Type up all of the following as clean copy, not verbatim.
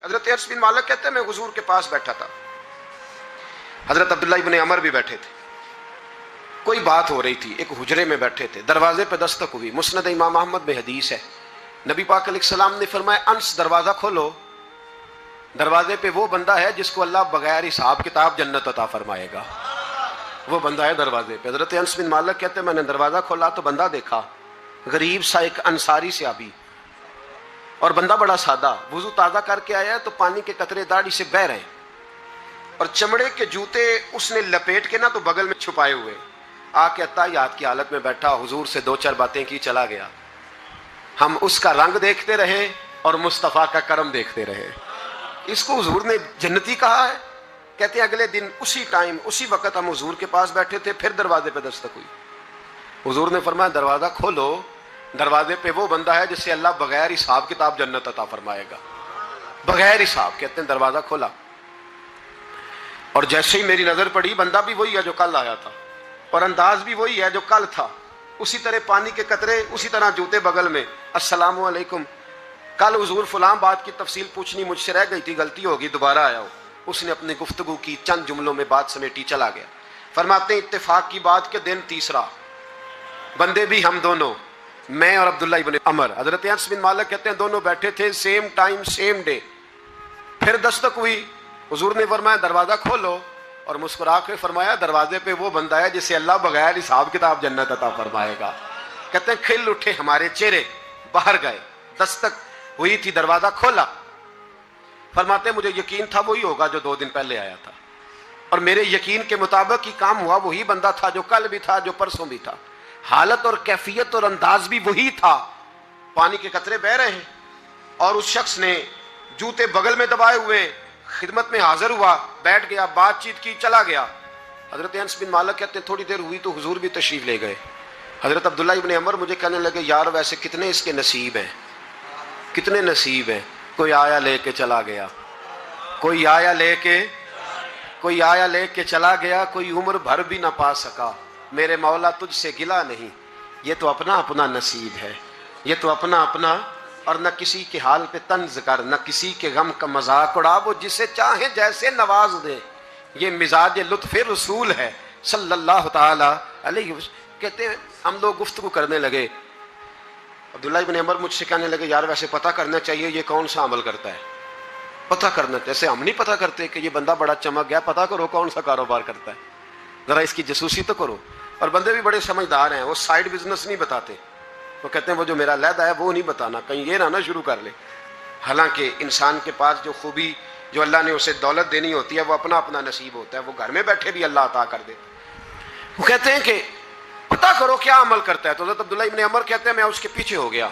حضرت انس بن مالک کہتے ہیں میں حضور کے پاس بیٹھا تھا، حضرت عبداللہ ابن عمر بھی بیٹھے تھے، کوئی بات ہو رہی تھی، ایک حجرے میں بیٹھے تھے، دروازے پہ دستک ہوئی، مسند امام احمد میں حدیث ہے، نبی پاک علیہ السلام نے فرمایا انس دروازہ کھولو، دروازے پہ وہ بندہ ہے جس کو اللہ بغیر حساب کتاب جنت عطا فرمائے گا، وہ بندہ ہے دروازے پہ۔ حضرت انس بن مالک کہتے ہیں میں نے دروازہ کھولا تو بندہ دیکھا، غریب سا ایک انصاری صحابی، اور بندہ بڑا سادہ، وضو تازہ کر کے آیا ہے تو پانی کے قطرے داڑھی سے بہہ رہے ہیں، اور چمڑے کے جوتے اس نے لپیٹ کے نا تو بغل میں چھپائے ہوئے، آ کے اتحیات کی حالت میں بیٹھا، حضور سے دو چار باتیں کی، چلا گیا۔ ہم اس کا رنگ دیکھتے رہے اور مصطفیٰ کا کرم دیکھتے رہے۔ اس کو حضور نے جنتی کہا ہے۔ کہتے ہیں اگلے دن اسی ٹائم اسی وقت ہم حضور کے پاس بیٹھے تھے، پھر دروازے پہ دستک ہوئی، حضور نے فرمایا دروازہ کھولو، دروازے پہ وہ بندہ ہے جسے اللہ بغیر حساب کتاب جنت عطا فرمائے گا، بغیر حساب۔ کہتے ہیں دروازہ کھولا اور جیسے ہی میری نظر پڑی، بندہ بھی وہی ہے جو کل آیا تھا اور انداز بھی وہی ہے جو کل تھا، اسی طرح پانی کے قطرے، اسی طرح جوتے بغل میں، السلام علیکم، کل حضور فلاں بات کی تفصیل پوچھنی مجھ سے رہ گئی تھی، غلطی ہوگی، دوبارہ آیا ہو۔ اس نے اپنی گفتگو کی، چند جملوں میں بات سمیٹی، چلا گیا۔ فرماتے ہیں اتفاق کی بات کہ دن تیسرا، بندے بھی ہم دونوں، میں اور عبداللہ ابن عمر، حضرت انس بن مالک کہتے ہیں دونوں بیٹھے تھے، سیم ٹائم سیم ڈے، پھر دستک ہوئی، حضور نے فرمایا دروازہ کھولو، اور مسکرا کے فرمایا دروازے پہ وہ بندہ ہے جسے اللہ بغیر حساب کتاب جنت عطا فرمائے گا۔ کہتے ہیں کھل اٹھے ہمارے چہرے، باہر گئے، دستک ہوئی تھی، دروازہ کھولا۔ فرماتے ہیں مجھے یقین تھا وہی ہوگا جو 2 دن پہلے آیا تھا، اور میرے یقین کے مطابق ہی کام ہوا، وہی بندہ تھا جو کل بھی تھا، جو پرسوں بھی تھا، حالت اور کیفیت اور انداز بھی وہی تھا، پانی کے قطرے بہ رہے ہیں، اور اس شخص نے جوتے بغل میں دبائے ہوئے خدمت میں حاضر ہوا، بیٹھ گیا، بات چیت کی، چلا گیا۔ حضرت انس بن مالک کہتے ہیں تھوڑی دیر ہوئی تو حضور بھی تشریف لے گئے۔ حضرت عبداللہ ابن عمر مجھے کہنے لگے یار ویسے کتنے اس کے نصیب ہیں، کتنے نصیب ہیں، کوئی آیا لے کے چلا گیا، کوئی آیا لے کے چلا گیا، کوئی عمر بھر بھی نہ پا سکا، میرے مولا تجھ سے گلا نہیں، یہ تو اپنا اپنا نصیب ہے، یہ تو اپنا اپنا، اور نہ کسی کے حال پہ طنز کر، نہ کسی کے غم کا مذاق اڑا، وہ جسے چاہے جیسے نواز دے، یہ مزاج لطف رسول ہے صلی اللہ تعالی علیہ وسلم۔ کہتے ہیں ہم لوگ گفتگو کرنے لگے، عبداللہ ابن عمر مجھ سے کہنے لگے یار ویسے پتہ کرنا چاہیے یہ کون سا عمل کرتا ہے، پتہ کرنا، جیسے ہم نہیں پتہ کرتے کہ یہ بندہ بڑا چمک گیا، پتہ کرو کون سا کاروبار کرتا ہے، ذرا اس کی جاسوسی تو کرو۔ اور بندے بھی بڑے سمجھدار ہیں، وہ سائیڈ بزنس نہیں بتاتے، وہ کہتے ہیں وہ جو میرا علیحدہ ہے وہ نہیں بتانا، کہیں یہ نہ شروع کر لے۔ حالانکہ انسان کے پاس جو خوبی، جو اللہ نے اسے دولت دینی ہوتی ہے، وہ اپنا اپنا نصیب ہوتا ہے، وہ گھر میں بیٹھے بھی اللہ عطا کر دے۔ وہ کہتے ہیں کہ پتہ کرو کیا عمل کرتا ہے، تو حضرت عبداللہ ابن عمر کہتے ہیں میں اس کے پیچھے ہو گیا،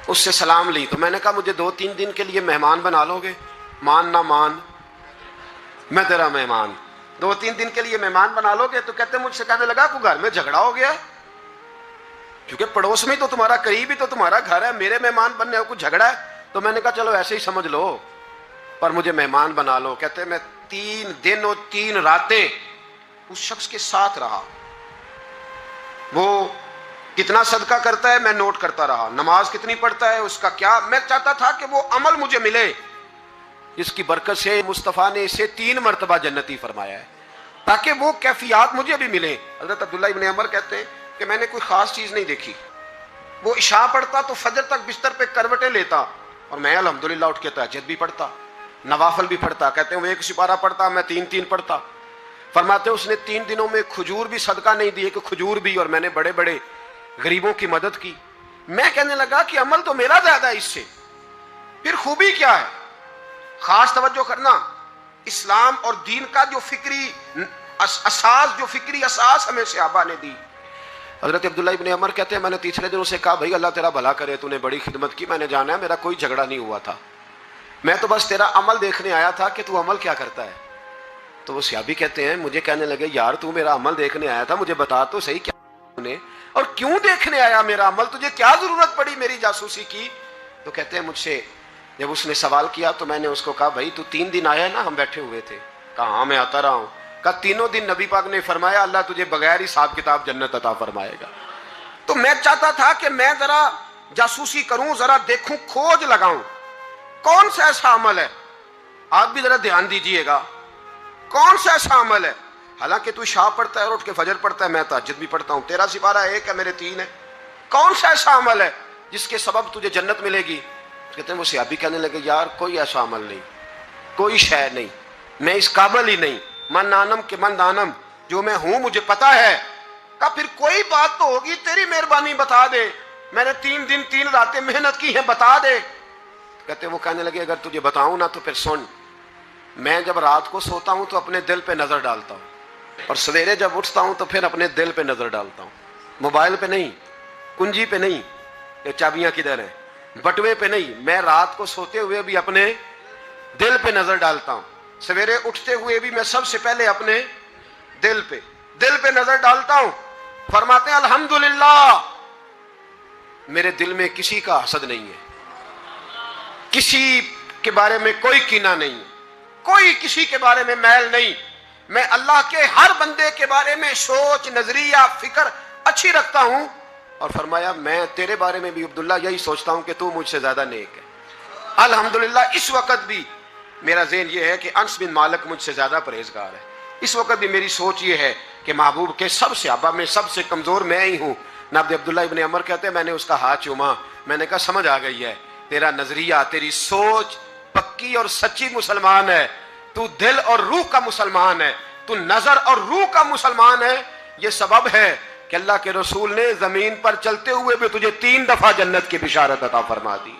اس سے سلام لی، تو میں نے کہا مجھے 2-3 دن کے لیے مہمان بنا لو گے، مان نہ مان میں تیرا مہمان، 2-3 دن کے لیے مہمان بنا لو گے؟ تو کہتے ہیں مجھ سے کہنے لگا کوئی گھر میں جھگڑا ہو گیا ہے، کیونکہ پڑوس میں تو تمہارا قریب ہی تو تمہارا گھر ہے، میرے مہمان بننے کو جھگڑا ہے؟ تو میں نے کہا چلو ایسے ہی سمجھ لو، پر مجھے مہمان بنا لو۔ کہتے ہیں میں 3 دن اور 3 راتیں اس شخص کے ساتھ رہا، وہ کتنا صدقہ کرتا ہے میں نوٹ کرتا رہا، نماز کتنی پڑھتا ہے، اس کا کیا، میں چاہتا تھا کہ وہ عمل مجھے ملے جس کی برکت سے مصطفیٰ نے اسے 3 مرتبہ جنتی فرمایا ہے، تاکہ وہ کیفیات مجھے بھی ملیں۔ حضرت عبداللہ ابن عمر کہتے ہیں کہ میں نے کوئی خاص چیز نہیں دیکھی، وہ عشاء پڑھتا تو فجر تک بستر پہ کروٹیں لیتا، اور میں الحمدللہ اٹھ کے تہجد بھی پڑھتا، نوافل بھی پڑھتا۔ کہتے ہیں وہ 1 سپارہ پڑھتا، میں 3 پڑھتا۔ فرماتے ہیں اس نے 3 دنوں میں کھجور بھی صدقہ نہیں دی، کہ کھجور بھی، اور میں نے بڑے بڑے غریبوں کی مدد کی۔ میں کہنے لگا کہ عمل تو میرا زیادہ ہے اس سے، پھر خوبی کیا ہے؟ خاص توجہ کرنا، اسلام اور دین کا جو فکری اساس ہمیں صحابہ نے دی۔ حضرت عبداللہ ابن عمر کہتے ہیں میں نے تیسرے دن اسے کہا بھائی اللہ تیرا بھلا کرے، تو نے بڑی خدمت کی، میں نے جانا ہے میرا کوئی جھگڑا نہیں ہوا تھا، میں تو بس تیرا عمل دیکھنے آیا تھا کہ تو عمل کیا کرتا ہے۔ تو وہ صحابی کہتے ہیں مجھے کہنے لگے یار تو میرا عمل دیکھنے آیا تھا، مجھے بتا تو صحیح کیا نے، اور کیوں دیکھنے آیا میرا عمل، تجھے کیا ضرورت پڑی میری جاسوسی کی؟ تو کہتے ہیں مجھ سے جب اس نے سوال کیا تو میں نے اس کو کہا بھائی تو 3 دن آیا نا، ہم بیٹھے ہوئے تھے، کہا ہاں میں آتا رہا ہوں، کہا 3 دن نبی پاک نے فرمایا اللہ تجھے بغیر حساب کتاب جنت عطا فرمائے گا۔ تو میں چاہتا تھا کہ میں ذرا جاسوسی کروں، ذرا دیکھوں، کھوج لگاؤں کون سا ایسا عمل ہے، آپ بھی ذرا دھیان دیجئے گا، کون سا ایسا عمل ہے، حالانکہ تو شام پڑھتا ہے اور اٹھ کے فجر پڑھتا ہے، میں تہجد بھی پڑھتا ہوں، تیرا سپارہ ایک ہے میرے 3 ہے، کون سا ایسا عمل ہے جس کے سبب تجھے جنت ملے گی؟ کہتے ہیں وہ صحابی کہنے لگے یار کوئی ایسا عمل نہیں، کوئی شے نہیں، میں اس قابل ہی نہیں، من آنم کہ من دانم، جو میں ہوں مجھے پتا ہے۔ کہا پھر کوئی بات تو ہوگی، تیری مہربانی بتا دے، میں نے 3 دن 3 راتیں محنت کی ہیں، بتا دے۔ کہتے وہ کہنے لگے اگر تجھے بتاؤں نا تو پھر سن، میں جب رات کو سوتا ہوں تو اپنے دل پہ نظر ڈالتا ہوں، اور سویرے جب اٹھتا ہوں تو پھر اپنے دل پہ نظر ڈالتا ہوں، موبائل پہ نہیں، کنجی پہ نہیں، یہ چابیاں کدھر ہیں، بٹوے پہ نہیں، میں رات کو سوتے ہوئے بھی اپنے دل پہ نظر ڈالتا ہوں، سویرے اٹھتے ہوئے بھی میں سب سے پہلے اپنے دل پہ نظر ڈالتا ہوں۔ فرماتے ہیں الحمدللہ میرے دل میں کسی کا حسد نہیں ہے، کسی کے بارے میں کوئی کینہ نہیں، کوئی کسی کے بارے میں میل نہیں، میں اللہ کے ہر بندے کے بارے میں سوچ، نظریہ، فکر اچھی رکھتا ہوں۔ اور فرمایا میں تیرے بارے میں بھی عبداللہ یہی سوچتا ہوں کہ تو مجھ سے زیادہ نیک ہے۔ الحمدللہ اس وقت بھی میرا ذہن یہ ہے کہ انس بن مالک مجھ سے زیادہ پرہیزگار ہے، اس وقت بھی میری سوچ یہ ہے کہ محبوب کے سب صحابہ میں سب سے کمزور میں ہی ہوں۔ نابد عبداللہ ابن عمر کہتے ہیں میں نے اس کا ہاتھ چوما، میں نے کہا سمجھ آ گئی ہے، تیرا نظریہ، تیری سوچ پکی اور سچی مسلمان ہے، تو دل اور روح کا مسلمان ہے، تو نظر اور روح کا مسلمان ہے۔ یہ سبب ہے کہ اللہ کے رسول نے زمین پر چلتے ہوئے بھی تجھے 3 دفعہ جنت کی بشارت عطا فرما دی۔